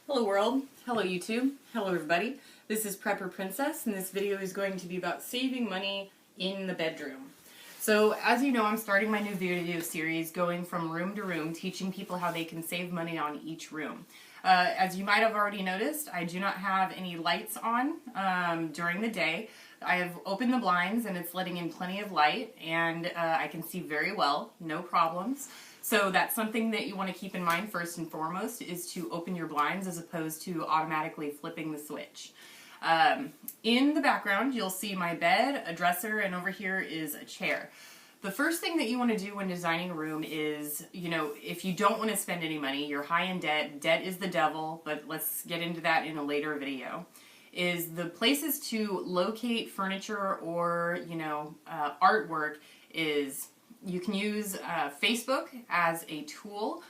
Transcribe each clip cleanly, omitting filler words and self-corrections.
Hello world, hello YouTube, hello everybody. This is Prepper Princess and this video is going to be about saving money in the bedroom. So as you know, I'm starting my new video series going from room to room, teaching people how they can save money on each room. As you might have already noticed, I do not have any lights on during the day. I have opened the blinds and it's letting in plenty of light, and I can see very well, no problems. So that's something that you want to keep in mind first and foremost, is to open your blinds as opposed to automatically flipping the switch. In the background, you'll see my bed, a dresser, and over here is a chair. The first thing that you want to do when designing a room is, if you don't want to spend any money, you're high in debt, debt is the devil, but let's get into that in a later video, is the places to locate furniture or, artwork is you can use Facebook as a tool.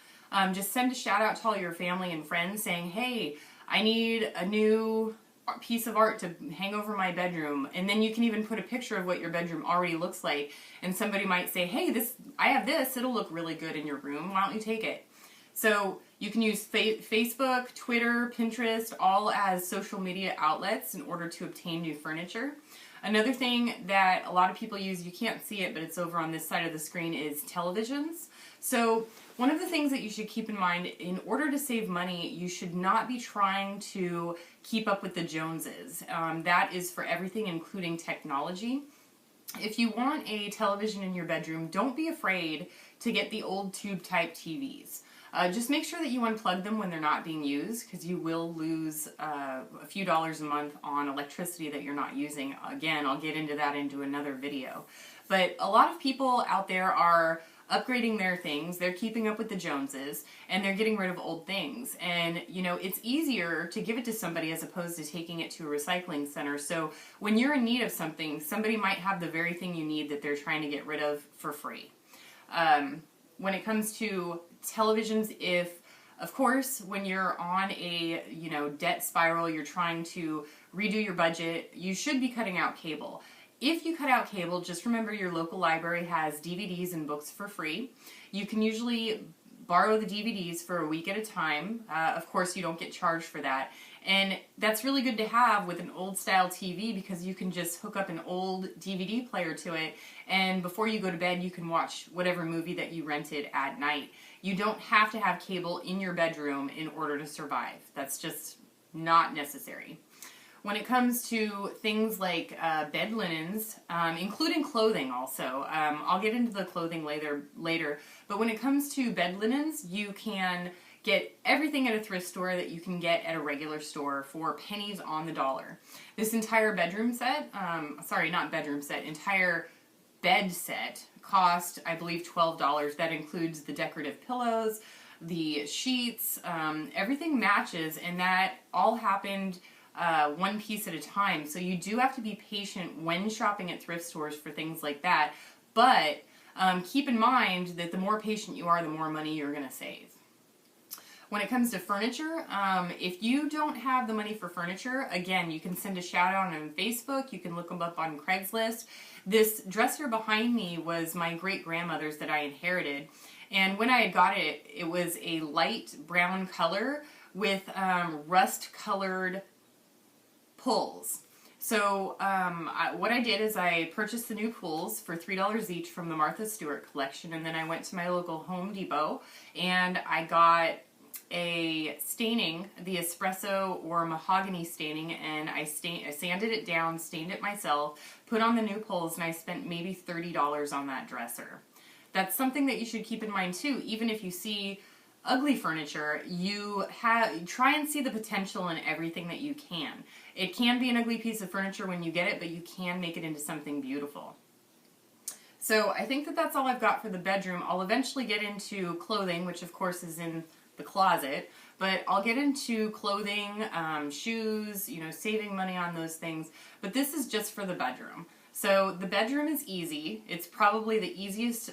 Just send a shout out to all your family and friends saying, hey, I need a new piece of art to hang over my bedroom. And then you can even put a picture of what your bedroom already looks like. And somebody might say, hey, I have this, it'll look really good in your room. Why don't you take it? So you can use Facebook, Twitter, Pinterest, all as social media outlets in order to obtain new furniture. Another thing that a lot of people use, you can't see it, but it's over on this side of the screen, is televisions. So one of the things that you should keep in mind, in order to save money, you should not be trying to keep up with the Joneses. That is for everything, including technology. If you want a television in your bedroom, don't be afraid to get the old tube type TVs. Just make sure that you unplug them when they're not being used, because you will lose a few dollars a month on electricity that you're not using. Again, I'll get into that into another video. But a lot of people out there are upgrading their things, they're keeping up with the Joneses, and they're getting rid of old things. And, it's easier to give it to somebody as opposed to taking it to a recycling center. So when you're in need of something, somebody might have the very thing you need that they're trying to get rid of for free. When it comes to televisions, of course, when you're on a, debt spiral, you're trying to redo your budget, you should be cutting out cable. If you cut out cable, just remember your local library has DVDs and books for free. You can usually borrow the DVDs for a week at a time. Of course, you don't get charged for that. And that's really good to have with an old style TV, because you can just hook up an old DVD player to it, and before you go to bed you can watch whatever movie that you rented at night. You don't have to have cable in your bedroom in order to survive. That's just not necessary. When it comes to things like bed linens, including clothing also, I'll get into the clothing later, but when it comes to bed linens, you can get everything at a thrift store that you can get at a regular store for pennies on the dollar. This entire bedroom set, entire bed set cost, I believe, $12. That includes the decorative pillows, the sheets, everything matches, and that all happened one piece at a time. So you do have to be patient when shopping at thrift stores for things like that, but keep in mind that the more patient you are, the more money you're going to save. When it comes to furniture, if you don't have the money for furniture, again, you can send a shout out on Facebook, you can look them up on Craigslist. This dresser behind me was my great-grandmother's that I inherited, and when I had got it, it was a light brown color with rust-colored pulls. So what I did is I purchased the new pulls for $3 each from the Martha Stewart collection, and then I went to my local Home Depot and I got a staining, the espresso or mahogany staining, and I sanded it down, stained it myself, put on the new pulls, and I spent maybe $30 on that dresser. That's something that you should keep in mind too. Even if you see ugly furniture, try and see the potential in everything that you can. It can be an ugly piece of furniture when you get it, but you can make it into something beautiful. So I think that that's all I've got for the bedroom. I'll eventually get into clothing, which of course is in the closet, but I'll get into clothing, shoes, saving money on those things, but this is just for the bedroom. So the bedroom is easy. It's probably the easiest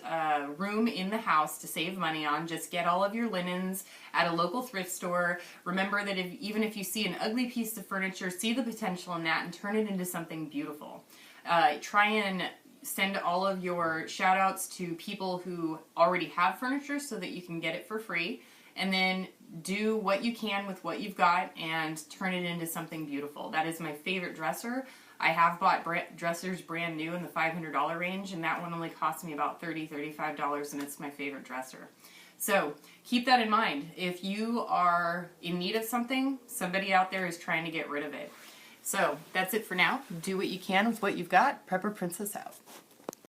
room in the house to save money on. Just get all of your linens at a local thrift store. Remember that even if you see an ugly piece of furniture, see the potential in that and turn it into something beautiful. Try and send all of your shout outs to people who already have furniture so that you can get it for free. and then do what you can with what you've got and turn it into something beautiful. That is my favorite dresser. I have bought dressers brand new in the $500 range, and that one only cost me about $30, $35, and it's my favorite dresser. So keep that in mind. If you are in need of something, somebody out there is trying to get rid of it. So that's it for now. Do what you can with what you've got. Prepper Princess out.